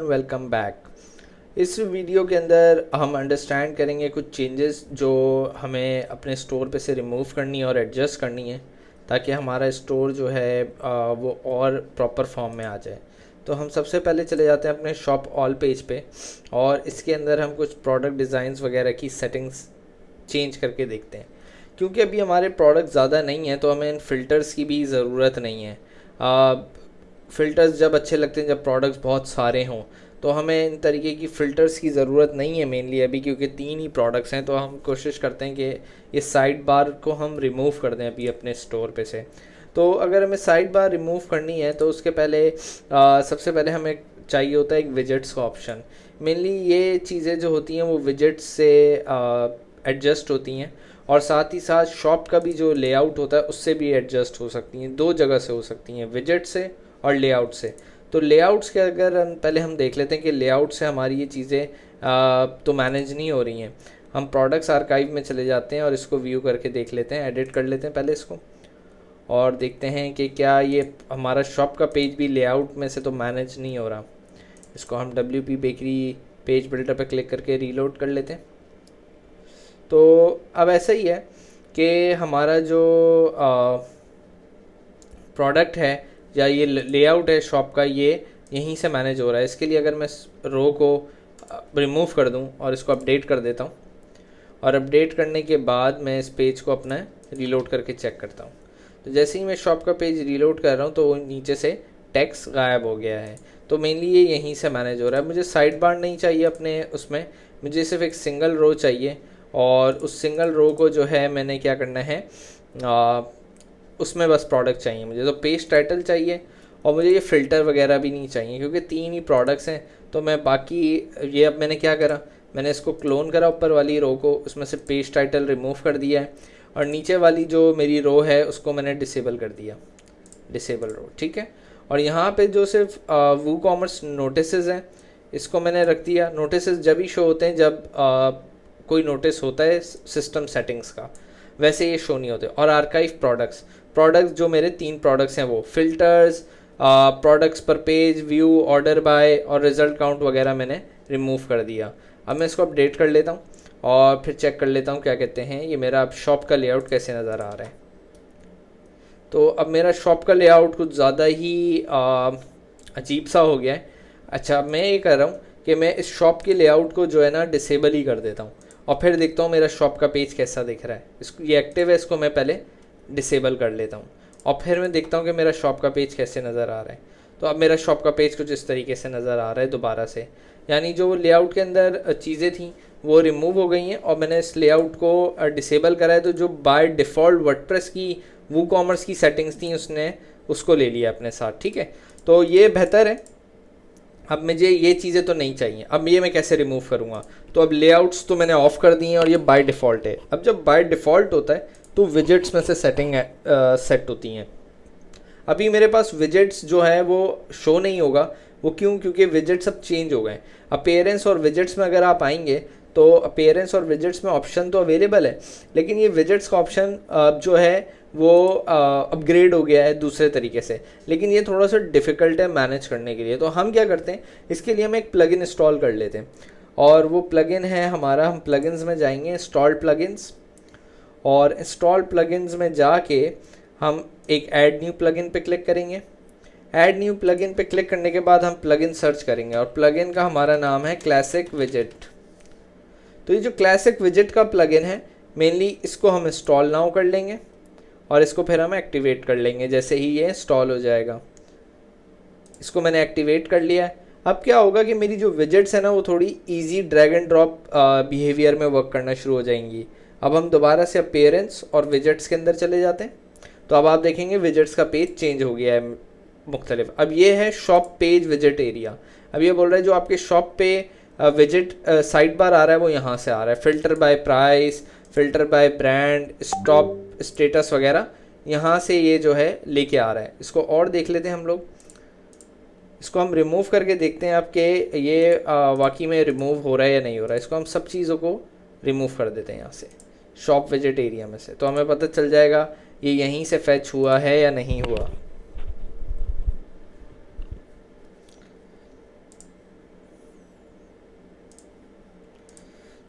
Welcome back. इस video के अंदर हम अंडरस्टैंड करेंगे कुछ चेंजेस जो हमें अपने स्टोर पे से रिमूव करनी है और एडजस्ट करनी है ताकि हमारा स्टोर जो है वो और प्रॉपर फॉर्म में आ जाए। तो हम सबसे पहले चले जाते हैं अपने शॉप ऑल पेज पे और इसके अंदर हम कुछ प्रोडक्ट डिज़ाइंस वगैरह की सेटिंग्स चेंज करके देखते हैं। क्योंकि अभी हमारे प्रोडक्ट ज़्यादा नहीं हैं तो हमें इन फ़िल्टर्स की भी ज़रूरत नहीं है। फ़िल्टर्स जब अच्छे लगते हैं जब प्रोडक्ट्स बहुत सारे हों, तो हमें इन तरीके की फ़िल्टर्स की ज़रूरत नहीं है मेनली अभी, क्योंकि 3 ही प्रोडक्ट्स हैं। तो हम कोशिश करते हैं कि ये साइड बार को हम रिमूव कर दें अभी अपने स्टोर पे से। तो अगर हमें साइड बार रिमूव करनी है तो उसके पहले सबसे पहले हमें चाहिए होता है एक विजेट्स का ऑप्शन। मेनली ये चीज़ें जो होती हैं वो विजेट्स से एडजस्ट होती हैं और साथ ही साथ शॉप का भी जो लेआउट होता है उससे भी एडजस्ट हो सकती हैं। 2 जगह से हो सकती हैं, विजेट से और लेआउट से। तो लेआउट्स के अगर पहले हम देख लेते हैं कि लेआउट से हमारी ये चीज़ें तो मैनेज नहीं हो रही हैं। हम प्रोडक्ट्स आर्काइव में चले जाते हैं और इसको व्यू करके देख लेते हैं, एडिट कर लेते हैं पहले इसको और देखते हैं कि क्या ये हमारा शॉप का पेज भी लेआउट में से तो मैनेज नहीं हो रहा। इसको हम WP बेकरी पेज बिल्डर पर क्लिक करके रीलोड कर लेते हैं। तो अब ऐसा ही है कि हमारा जो प्रोडक्ट है या ये लेआउट है शॉप का, ये यहीं से मैनेज हो रहा है। इसके लिए अगर मैं रो को रिमूव कर दूं और इसको अपडेट कर देता हूं और अपडेट करने के बाद मैं इस पेज को अपना रीलोड करके चेक करता हूं, तो जैसे ही मैं शॉप का पेज रीलोड कर रहा हूं तो नीचे से टेक्स्ट गायब हो गया है। तो मेनली ये यहीं से मैनेज हो रहा है। मुझे साइड बार नहीं चाहिए अपने उसमें, मुझे सिर्फ एक सिंगल रो चाहिए और उस सिंगल रो को जो है मैंने क्या करना है, उसमें बस प्रोडक्ट चाहिए मुझे। तो पेज टाइटल चाहिए और मुझे ये फ़िल्टर वगैरह भी नहीं चाहिए क्योंकि 3 ही प्रोडक्ट्स हैं। तो मैं बाकी ये अब मैंने क्या करा, मैंने इसको क्लोन करा ऊपर वाली रो को, उसमें से पेज टाइटल रिमूव कर दिया है और नीचे वाली जो मेरी रो है उसको मैंने डिसेबल कर दिया, डिसेबल रो, ठीक है। और यहाँ पे जो सिर्फ वू कॉमर्स नोटिसेस हैं इसको मैंने रख दिया। नोटिसेस जब ही शो होते हैं जब कोई नोटिस होता है सिस्टम सेटिंग्स का, वैसे ये शो नहीं होते। और आर्काइव प्रोडक्ट्स जो मेरे 3 प्रोडक्ट्स हैं वो फिल्टर्स, प्रोडक्ट्स पर पेज, व्यू, ऑर्डर बाय और रिजल्ट काउंट वगैरह मैंने रिमूव कर दिया। अब मैं इसको अपडेट कर लेता हूँ और फिर चेक कर लेता हूँ क्या कहते हैं ये मेरा अब शॉप का लेआउट कैसे नज़र आ रहा है। तो अब मेरा शॉप का लेआउट कुछ ज़्यादा ही अजीब सा हो गया है। अच्छा, मैं ये कर रहा हूँ कि मैं इस शॉप के लेआउट को जो है ना डिसेबल ही कर देता हूँ और फिर देखता हूँ मेरा शॉप का पेज कैसा दिख रहा है। इसको ये एक्टिव है, इसको मैं पहले डिसेबल कर लेता हूँ और फिर मैं देखता हूँ कि मेरा शॉप का पेज कैसे नज़र आ रहा है। तो अब मेरा शॉप का पेज कुछ इस तरीके से नज़र आ रहा है दोबारा से, यानी जो लेआउट के अंदर चीज़ें थी वो रिमूव हो गई हैं और मैंने इस लेआउट को डिसेबल करा है। तो जो बाय डिफ़ॉल्ट वर्डप्रेस की वू कॉमर्स की सेटिंग्स थी उसने उसको ले लिया अपने साथ, ठीक है। तो ये बेहतर है। अब मुझे ये चीज़ें तो नहीं चाहिए, अब ये मैं कैसे रिमूव करूँगा। तो अब लेआउट्स तो मैंने ऑफ़ कर दिए हैं और ये बाय डिफ़ॉल्ट है। अब जब बाय डिफ़ॉल्ट होता है तो विजेट्स में से सेटिंग सेट होती हैं। अभी मेरे पास विजेट्स जो है वो शो नहीं होगा। वो क्यों? क्योंकि विजेट्स अब चेंज हो गए। अपीयरेंस और विजेट्स में अगर आप आएंगे तो अपीयरेंस और विजेट्स में ऑप्शन तो अवेलेबल है, लेकिन ये विजेट्स का ऑप्शन जो है वो अपग्रेड हो गया है दूसरे तरीके से, लेकिन ये थोड़ा सा डिफ़िकल्ट है मैनेज करने के लिए। तो हम क्या करते हैं, इसके लिए हम एक प्लगइन इंस्टॉल कर लेते हैं और वो प्लगइन है हमारा, हम प्लगइन्स में जाएंगे, इंस्टॉल प्लगइन्स, और इंस्टॉल प्लगइन्स में जाके हम एक ऐड न्यू प्लगइन पे क्लिक करेंगे। ऐड न्यू प्लगइन पे क्लिक करने के बाद हम प्लगइन सर्च करेंगे और प्लगइन का हमारा नाम है क्लासिक विजेट। तो ये जो क्लासिक विजेट का प्लगइन है मेनली इसको हम इंस्टॉल नाउ कर लेंगे और इसको फिर हम एक्टिवेट कर लेंगे जैसे ही ये इंस्टॉल हो जाएगा। इसको मैंने एक्टिवेट कर लिया है। अब क्या होगा कि मेरी जो विजेट्स है ना वो थोड़ी easy drag and drop behaviour में वर्क करना शुरू हो जाएंगी। अब हम दोबारा से अपीयरेंस और विजेट्स के अंदर चले जाते हैं तो अब आप देखेंगे विजेट्स का पेज चेंज हो गया है मुख्तलिफ। अब ये है शॉप पेज विजेट एरिया। अब ये बोल रहा है जो आपके शॉप पे विजेट साइड बार आ रहा है वो यहाँ से आ रहा है, filter by price, filter by brand, stock status वगैरह यहाँ से ये जो है लेके आ रहा है। इसको और देख लेते हैं हम लोग, इसको हम रिमूव करके देखते हैं आपके ये वाकई में रिमूव हो रहा है या नहीं हो रहा है। इसको हम सब चीज़ों को रिमूव कर देते हैं यहाँ से शॉप विजेट एरिया में से, तो हमें पता चल जाएगा ये यहीं से फैच हुआ है या नहीं हुआ।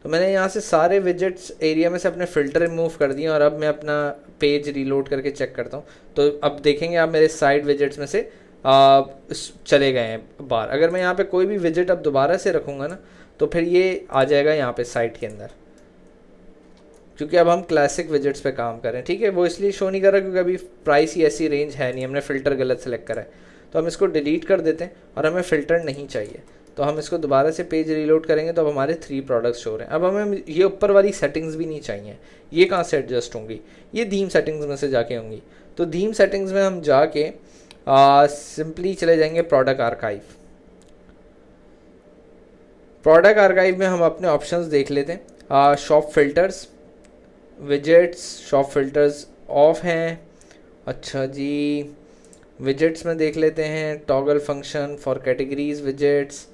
तो मैंने यहाँ से सारे विजेट्स एरिया में से अपने फ़िल्टर रिमूव कर दिए और अब मैं अपना पेज रीलोड करके चेक करता हूँ। तो अब देखेंगे आप मेरे साइड विजेट्स में से चले गए हैं बाहर। अगर मैं यहाँ पे कोई भी विजेट अब दोबारा से रखूँगा ना तो फिर ये आ जाएगा यहाँ पे साइट के अंदर, क्योंकि अब हम क्लासिक विजेट्स पे काम कर रहे हैं। ठीक है, वो इसलिए शो नहीं कर रहा क्योंकि अभी प्राइस ही ऐसी रेंज है नहीं, हमने फ़िल्टर गलत सेलेक्ट करा है। तो हम इसको डिलीट कर देते हैं और हमें फ़िल्टर नहीं चाहिए, तो हम इसको दोबारा से पेज रीलोड करेंगे तो अब हमारे 3 प्रोडक्ट्स शो हो रहे हैं। अब हमें ये ऊपर वाली सेटिंग्स भी नहीं चाहिए, ये कहाँ से एडजस्ट होंगी, ये थीम सेटिंग्स में से जाके होंगी। तो थीम सेटिंग्स में हम जाके सिंपली चले जाएंगे प्रोडक्ट आर्काइव। प्रोडक्ट आर्काइव में हम अपने ऑप्शंस देख लेते हैं। Shop filters, widgets, shop filters of हैं। अच्छा जी, विजेट्स में देख लेते हैं toggle function for categories widgets,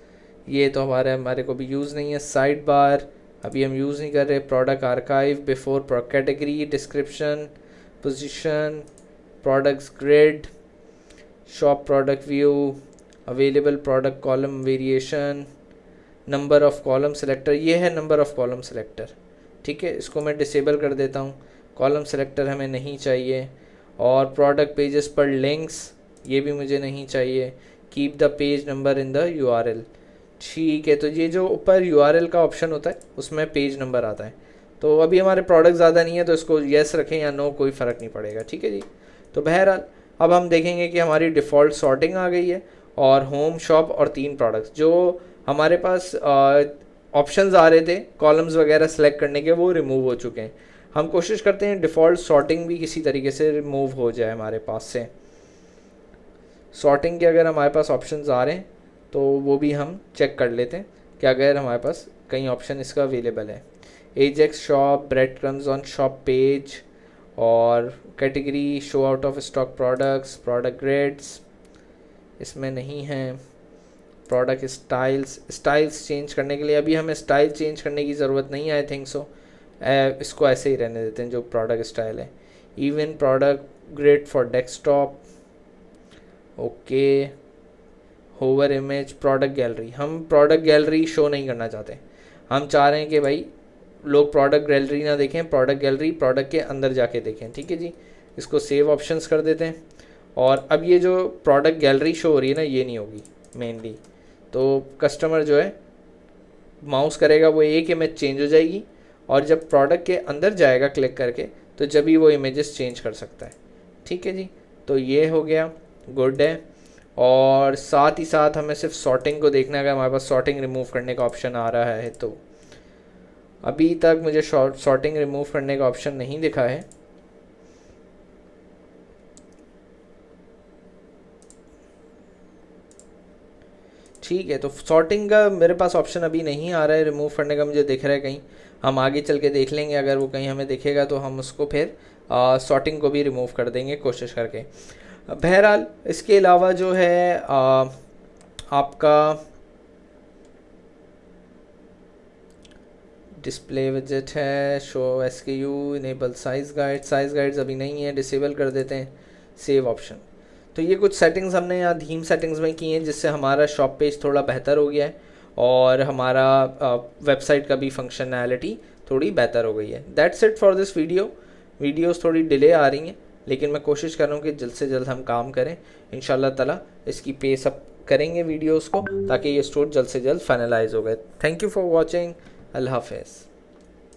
ये तो हमारे को भी यूज़ नहीं है। साइड बार अभी हम यूज़ नहीं कर रहे। Product archive, before category, description, position, products grid, shop product view, available product column variation, number of column selector, ये है नंबर ऑफ कॉलम सेलेक्टर। ठीक है, इसको मैं डिसेबल कर देता हूँ, कॉलम सेलेक्टर हमें नहीं चाहिए। और प्रोडक्ट पेजेस पर लिंक्स, ये भी मुझे नहीं चाहिए। Keep the page number in the URL. ठीक है, तो ये जो ऊपर यूआरएल का ऑप्शन होता है उसमें पेज नंबर आता है। तो अभी हमारे प्रोडक्ट ज़्यादा नहीं है तो इसको येस रखें या नो, कोई फ़र्क नहीं पड़ेगा। ठीक है जी, तो बहरहाल अब हम देखेंगे कि हमारी डिफ़ॉल्ट सॉर्टिंग आ गई है और होम, शॉप और 3 प्रोडक्ट्स जो हमारे पास ऑप्शंस आ रहे थे कॉलम्स वगैरह सेलेक्ट करने के, वो रिमूव हो चुके हैं। हम कोशिश करते हैं डिफ़ॉल्ट सॉर्टिंग भी किसी तरीके से रिमूव हो जाए हमारे पास से। सॉर्टिंग के अगर हमारे पास ऑप्शंस आ रहे हैं तो वो भी हम चेक कर लेते हैं कि अगर हमारे पास कई ऑप्शन इसका अवेलेबल है। Ajax shop, bread crumbs on shop page, और category show out of stock products, product grids इसमें नहीं है। प्रोडक्ट स्टाइल्स चेंज करने के लिए अभी हमें स्टाइल चेंज करने की ज़रूरत नहीं है, आई थिंक सो। इसको ऐसे ही रहने देते हैं जो प्रोडक्ट स्टाइल है। Even product grid for desktop, okay. Hover image, product gallery, हम प्रोडक्ट गैलरी शो नहीं करना चाहते। हम चाह रहे हैं कि भाई लोग प्रोडक्ट गैलरी ना देखें, प्रोडक्ट गैलरी प्रोडक्ट के अंदर जाके देखें। ठीक है जी, इसको सेव ऑप्शंस कर देते हैं। और अब ये जो प्रोडक्ट गैलरी शो हो रही है ना, ये नहीं होगी मेनली। तो कस्टमर जो है माउस करेगा वो एक इमेज चेंज हो जाएगी, और जब प्रोडक्ट के अंदर जाएगा क्लिक करके तो जब ही वो इमेजेस चेंज कर सकता है। ठीक है जी, तो ये हो गया, गुड है। और साथ ही साथ हमें सिर्फ सॉर्टिंग को देखना है। अगर हमारे पास सॉर्टिंग रिमूव करने का ऑप्शन आ रहा है तो अभी तक मुझे सॉर्टिंग रिमूव करने का ऑप्शन नहीं दिखा है। ठीक है, तो सॉर्टिंग का मेरे पास ऑप्शन अभी नहीं आ रहा है रिमूव करने का, मुझे दिख रहा है कहीं। हम आगे चल के देख लेंगे, अगर वो कहीं हमें दिखेगा तो हम उसको फिर सॉर्टिंग को भी रिमूव कर देंगे कोशिश करके। बहरहाल इसके अलावा जो है आपका डिस्प्ले विजेट है, show SKU, enable size guides अभी नहीं है, डिसेबल कर देते हैं। सेव ऑप्शन, तो ये कुछ सेटिंग्स हमने यहाँ थीम सेटिंग्स में की हैं जिससे हमारा शॉप पेज थोड़ा बेहतर हो गया है और हमारा वेबसाइट का भी फंक्शनैलिटी थोड़ी बेहतर हो गई है। That's it for this videos थोड़ी डिले आ रही हैं, लेकिन मैं कोशिश कर रहा हूँ कि जल्द से जल्द हम काम करें। इंशाल्लाह ताला इसकी पेस अप करेंगे वीडियोस को, ताकि ये स्टोर जल्द से जल्द फाइनलाइज हो गए। थैंक यू फॉर वॉचिंग, अल्लाह हाफ़िज़।